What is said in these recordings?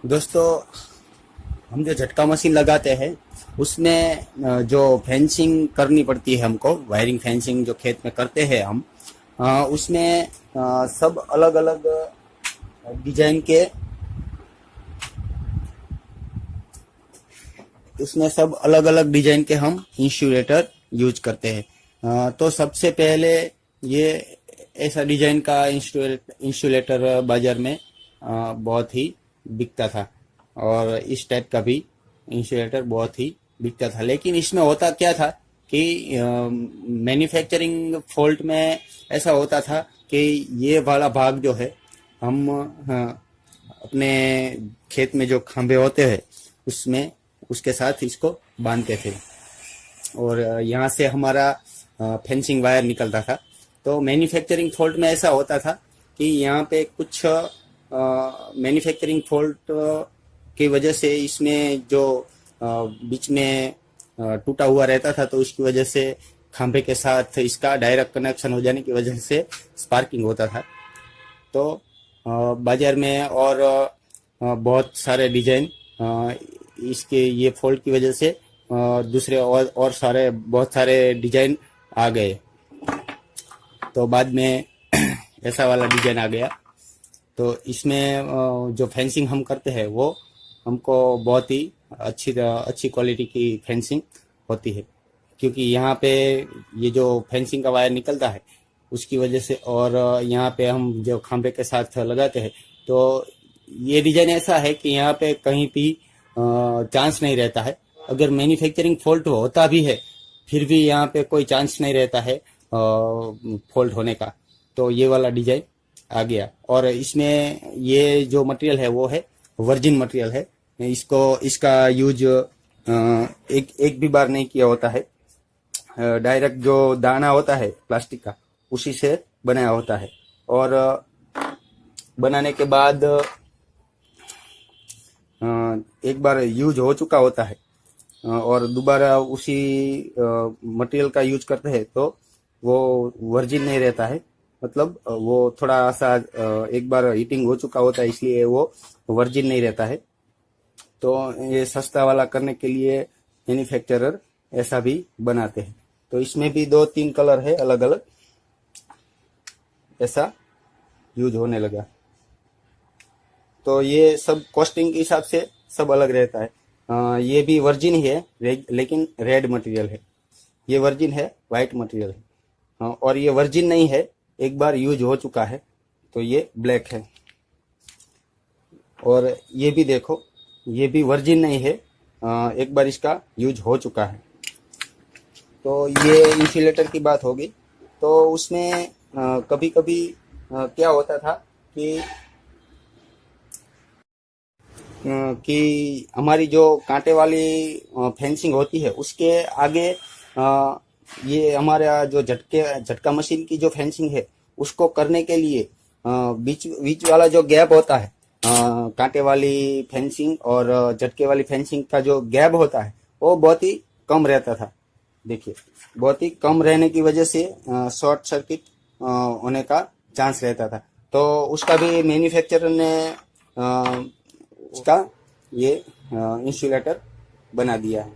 दोस्तों, हम जो झटका मशीन लगाते हैं उसमें जो फेंसिंग करनी पड़ती है हमको, वायरिंग फेंसिंग जो खेत में करते हैं हम, उसमें सब अलग अलग डिजाइन के उसमें सब अलग अलग डिजाइन के हम इंसुलेटर यूज करते हैं। तो सबसे पहले ये ऐसा डिजाइन का इंसुलेटर बाजार में बहुत ही बिकता था, और इस टाइप का भी इंसुलेटर बहुत ही बिकता था। लेकिन इसमें होता क्या था कि मैन्युफैक्चरिंग फॉल्ट में ऐसा होता था कि ये वाला भाग जो है हम अपने खेत में जो खंभे होते हैं उसमें उसके साथ इसको बांधते थे, और यहाँ से हमारा फेंसिंग वायर निकलता था। तो मैन्युफैक्चरिंग फॉल्ट में ऐसा होता था कि यहाँ पे कुछ मैन्युफैक्चरिंग फॉल्ट की वजह से इसमें जो बीच में टूटा हुआ रहता था, तो उसकी वजह से खंभे के साथ इसका डायरेक्ट कनेक्शन हो जाने की वजह से स्पार्किंग होता था। तो बाजार में और बहुत सारे डिजाइन इसके ये फॉल्ट की वजह से दूसरे और सारे बहुत सारे डिजाइन आ गए। तो बाद में ऐसा वाला डिजाइन आ गया। तो इसमें जो फेंसिंग हम करते हैं वो हमको बहुत ही अच्छी क्वालिटी की फेंसिंग होती है, क्योंकि यहाँ पे ये जो फेंसिंग का वायर निकलता है उसकी वजह से, और यहाँ पे हम जो खंभे के साथ लगाते हैं, तो ये डिजाइन ऐसा है कि यहाँ पे कहीं भी चांस नहीं रहता है। अगर मैन्युफैक्चरिंग फॉल्ट होता भी है फिर भी यहाँ पे कोई चांस नहीं रहता है फॉल्ट होने का। तो ये वाला डिजाइन आ गया, और इसमें ये जो मटेरियल है वो है वर्जिन मटेरियल है। इसका यूज एक भी बार नहीं किया होता है। डायरेक्ट जो दाना होता है प्लास्टिक का उसी से बनाया होता है, और बनाने के बाद एक बार यूज हो चुका होता है और दोबारा उसी मटेरियल का यूज करते हैं तो वो वर्जिन नहीं रहता है। मतलब वो थोड़ा सा एक बार हीटिंग हो चुका होता है, इसलिए वो वर्जिन नहीं रहता है। तो ये सस्ता वाला करने के लिए मैन्युफैक्चरर ऐसा भी बनाते हैं। तो इसमें भी 2-3 कलर है अलग अलग, ऐसा यूज होने लगा। तो ये सब कॉस्टिंग के हिसाब से सब अलग रहता है। ये भी वर्जिन ही है, लेकिन रेड मटेरियल है। ये वर्जिन है, वाइट मटेरियल है। और ये वर्जिन नहीं है, एक बार यूज हो चुका है, तो ये ब्लैक है। और ये भी देखो, ये भी वर्जिन नहीं है, एक बार इसका यूज हो चुका है। तो ये इंसुलेटर की बात होगी। तो उसमें कभी कभी क्या होता था कि हमारी जो कांटे वाली फेंसिंग होती है उसके आगे ये हमारा जो झटका मशीन की जो फेंसिंग है उसको करने के लिए बीच बीच वाला जो गैप होता है, कांटे वाली फेंसिंग और झटके वाली फेंसिंग का जो गैप होता है वो बहुत ही कम रहता था। देखिए, बहुत ही कम रहने की वजह से शॉर्ट सर्किट होने का चांस रहता था। तो उसका भी मैन्युफैक्चरर ने उसका ये इंसुलेटर बना दिया है।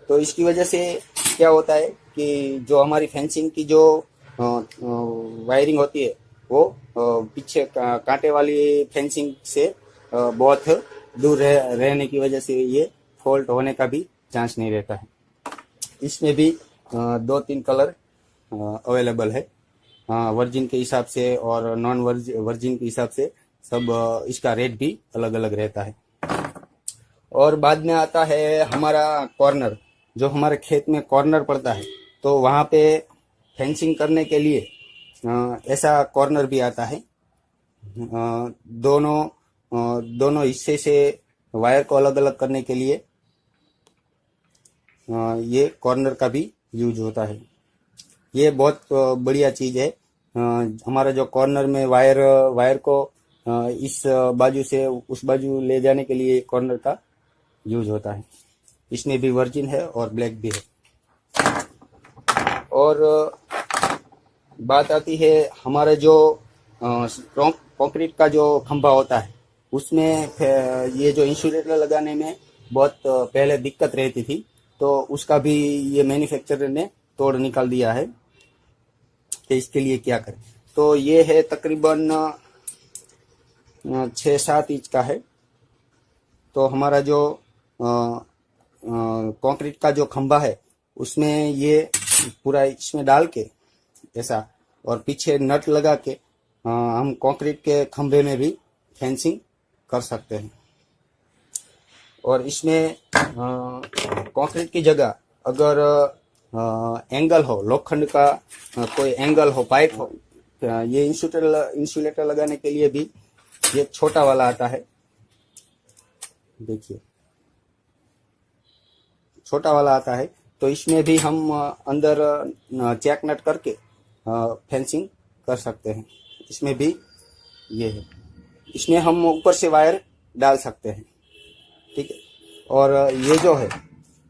तो इसकी वजह से क्या होता है कि जो हमारी फेंसिंग की जो वायरिंग होती है वो पीछे कांटे वाली फेंसिंग से बहुत दूर रहने की वजह से ये फॉल्ट होने का भी चांस नहीं रहता है। इसमें भी 2-3 कलर अवेलेबल है, वर्जिन के हिसाब से और नॉन वर्जिन के हिसाब से सब इसका रेट भी अलग अलग रहता है। और बाद में आता है हमारा कॉर्नर। जो हमारे खेत में कॉर्नर पड़ता है तो वहाँ पे फेंसिंग करने के लिए ऐसा कॉर्नर भी आता है। दोनों हिस्से से वायर को अलग अलग करने के लिए ये कॉर्नर का भी यूज होता है। ये बहुत बढ़िया चीज है। हमारा जो कॉर्नर में वायर को इस बाजू से उस बाजू ले जाने के लिए कॉर्नर का यूज होता है। इसमें भी वर्जिन है और ब्लैक भी है। और बात आती है हमारे जो कंक्रीट का जो खंभा होता है उसमें ये जो इंसुलेटर लगाने में बहुत पहले दिक्कत रहती थी, तो उसका भी ये मैन्युफैक्चरर ने तोड़ निकाल दिया है कि इसके लिए क्या करें। तो ये है तकरीबन 6-7 इंच का है। तो हमारा जो कंक्रीट का जो खंभा है उसमें ये पूरा इसमें डाल के ऐसा, और पीछे नट लगा के हम कंक्रीट के खंभे में भी फेंसिंग कर सकते हैं। और इसमें कंक्रीट की जगह अगर एंगल हो, लोखंड का कोई एंगल हो, पाइप हो, ये इंसुलेटर लगाने के लिए भी ये छोटा वाला आता है। देखिए छोटा वाला आता है, तो इसमें भी हम अंदर चेक नट करके फेंसिंग कर सकते हैं। इसमें भी ये है, इसमें हम ऊपर से वायर डाल सकते हैं, ठीक है। और ये जो है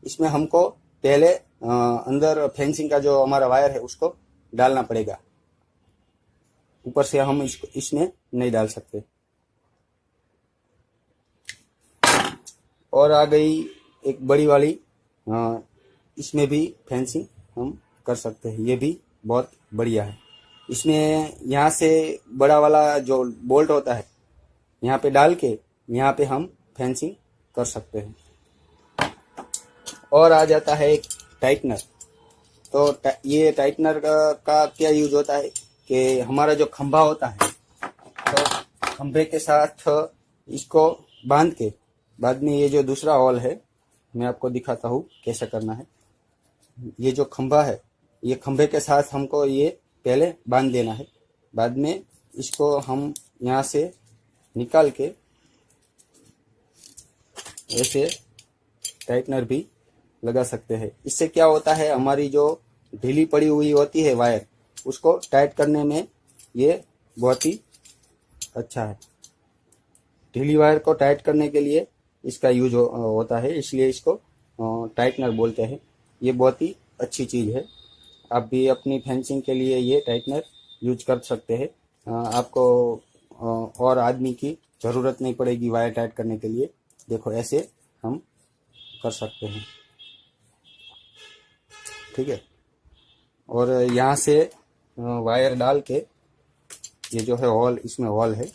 इसमें हमको पहले अंदर फेंसिंग का जो हमारा वायर है उसको डालना पड़ेगा, ऊपर से हम इसको इसमें नहीं डाल सकते। और आ गई एक बड़ी वाली, इसमें भी फेंसिंग हम कर सकते हैं, ये भी बहुत बढ़िया है। इसमें यहाँ से बड़ा वाला जो बोल्ट होता है यहाँ पे डाल के यहाँ पे हम फेंसिंग कर सकते हैं। और आ जाता है एक टाइटनर। तो ये टाइटनर का क्या यूज होता है कि हमारा जो खंभा होता है, तो खंभे के साथ इसको बांध के बाद में ये जो दूसरा हॉल है मैं आपको दिखाता हूँ कैसे करना है। ये जो खंभा है, ये खंभे के साथ हमको ये पहले बांध लेना है, बाद में इसको हम यहाँ से निकाल के ऐसे टाइटनर भी लगा सकते हैं। इससे क्या होता है, हमारी जो ढीली पड़ी हुई होती है वायर, उसको टाइट करने में ये बहुत ही अच्छा है। ढीली वायर को टाइट करने के लिए इसका यूज होता है, इसलिए इसको टाइटनर बोलते हैं। ये बहुत ही अच्छी चीज़ है। आप भी अपनी फेंसिंग के लिए ये टाइटनर यूज कर सकते हैं। आपको और आदमी की ज़रूरत नहीं पड़ेगी वायर टाइट करने के लिए। देखो ऐसे हम कर सकते हैं, ठीक है। और यहाँ से वायर डाल के, ये जो है हॉल, इसमें हॉल है,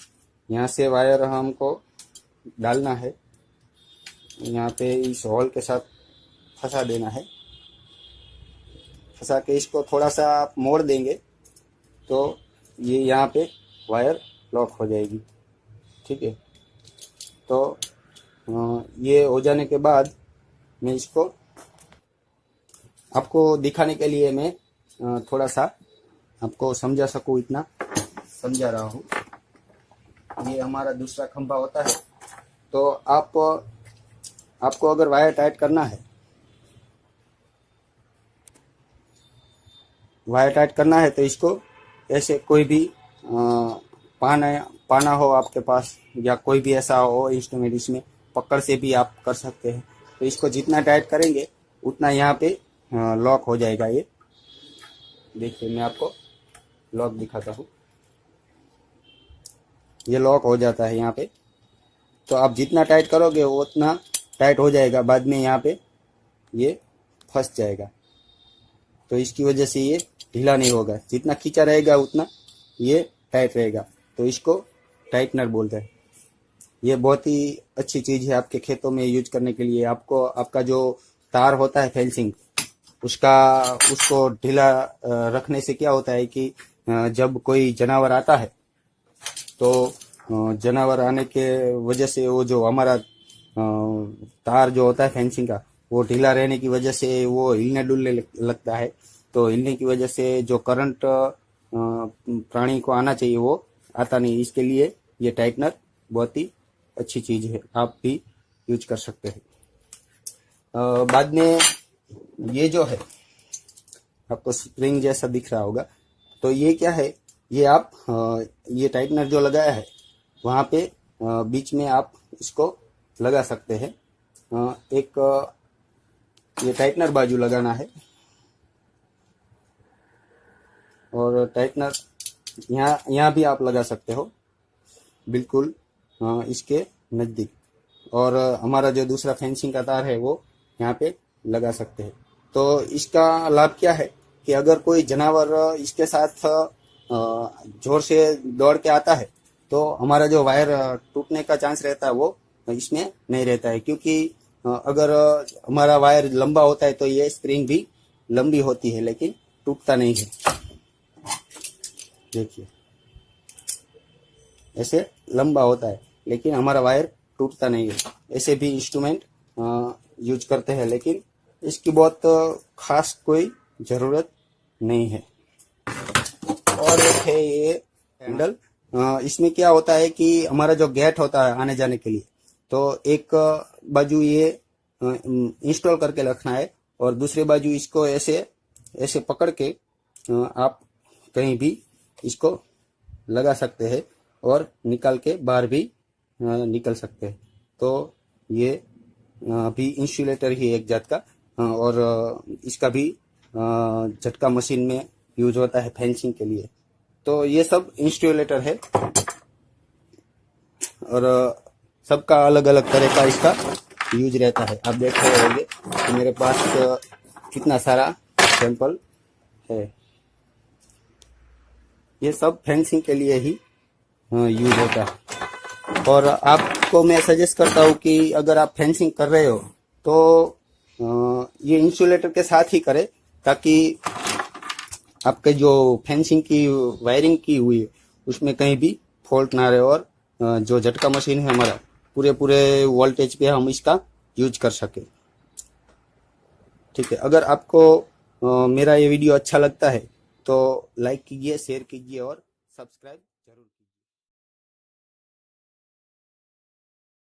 यहाँ से वायर हमको डालना है, यहाँ पे इस हॉल के साथ फंसा देना है। फंसा के इसको थोड़ा सा आप मोड़ देंगे तो ये यहाँ पे वायर लॉक हो जाएगी, ठीक है। तो ये हो जाने के बाद मैं इसको आपको दिखाने के लिए मैं थोड़ा सा आपको समझा सकूँ इतना समझा रहा हूँ। ये हमारा दूसरा खंभा होता है। तो आपको अगर वायर टाइट करना है, तो इसको ऐसे कोई भी पाना हो आपके पास, या कोई भी ऐसा हो इंस्ट्रूमेंट, इसमें पकड़ से भी आप कर सकते हैं। तो इसको जितना टाइट करेंगे उतना यहाँ पे लॉक हो जाएगा। ये देखिए मैं आपको लॉक दिखाता हूँ, ये लॉक हो जाता है यहाँ पे। तो आप जितना टाइट करोगे वो उतना टाइट हो जाएगा, बाद में यहाँ पे ये फंस जाएगा। तो इसकी वजह से ये ढीला नहीं होगा, जितना खींचा रहेगा उतना ये टाइट रहेगा। तो इसको टाइटनर बोलते हैं। ये बहुत ही अच्छी चीज़ है आपके खेतों में यूज करने के लिए। आपको आपका जो तार होता है फेंसिंग, उसको ढीला रखने से क्या होता है कि जब कोई जानवर आता है तो जानवर आने के वजह से वो जो हमारा तार जो होता है फेंसिंग का, वो ढीला रहने की वजह से वो हिलने डुलने लगता है। तो हिलने की वजह से जो करंट प्राणी को आना चाहिए वो आता नहीं। इसके लिए ये टाइटनर बहुत ही अच्छी चीज़ है, आप भी यूज कर सकते हैं। बाद में ये जो है आपको स्प्रिंग जैसा दिख रहा होगा, तो ये क्या है, ये आप ये टाइटनर जो लगाया है वहाँ पे बीच में आप इसको लगा सकते हैं। एक ये टाइटनर बाजू लगाना है, और टाइटनर यहाँ भी आप लगा सकते हो। बिल्कुल इसके नज़दीक। और हमारा जो दूसरा फेंसिंग का तार है वो यहाँ पे लगा सकते हैं। तो इसका लाभ क्या है कि अगर कोई जानवर इसके साथ जोर से दौड़ के आता है तो हमारा जो वायर टूटने का चांस रहता है वो इसमें नहीं रहता है, क्योंकि अगर हमारा वायर लंबा होता है तो ये स्प्रिंग भी लंबी होती है लेकिन टूटता नहीं है। देखिए ऐसे लंबा होता है लेकिन हमारा वायर टूटता नहीं है। ऐसे भी इंस्ट्रूमेंट यूज करते हैं लेकिन इसकी बहुत खास कोई ज़रूरत नहीं है। और एक है ये हैंडल। इसमें क्या होता है कि हमारा जो गेट होता है आने जाने के लिए, तो एक बाजू ये इंस्टॉल करके रखना है और दूसरी बाजू इसको ऐसे ऐसे पकड़ के आप कहीं भी इसको लगा सकते हैं और निकाल के बाहर भी निकल सकते हैं। तो ये भी इंसुलेटर ही एक जात का, और इसका भी झटका मशीन में यूज होता है फेंसिंग के लिए। तो ये सब इंसुलेटर है और सबका अलग अलग तरह का इसका यूज रहता है। आप देख रहे होंगे कि मेरे पास कितना सारा सैंपल है। ये सब फेंसिंग के लिए ही यूज होता है। और आपको मैं सजेस्ट करता हूँ कि अगर आप फेंसिंग कर रहे हो तो ये इंसुलेटर के साथ ही करें, ताकि आपके जो फेंसिंग की वायरिंग की हुई है उसमें कहीं भी फॉल्ट ना रहे और जो झटका मशीन है हमारा पूरे वोल्टेज पे हम इसका यूज कर सके। ठीक है, अगर आपको मेरा ये वीडियो अच्छा लगता है तो लाइक कीजिए, शेयर कीजिए और सब्सक्राइब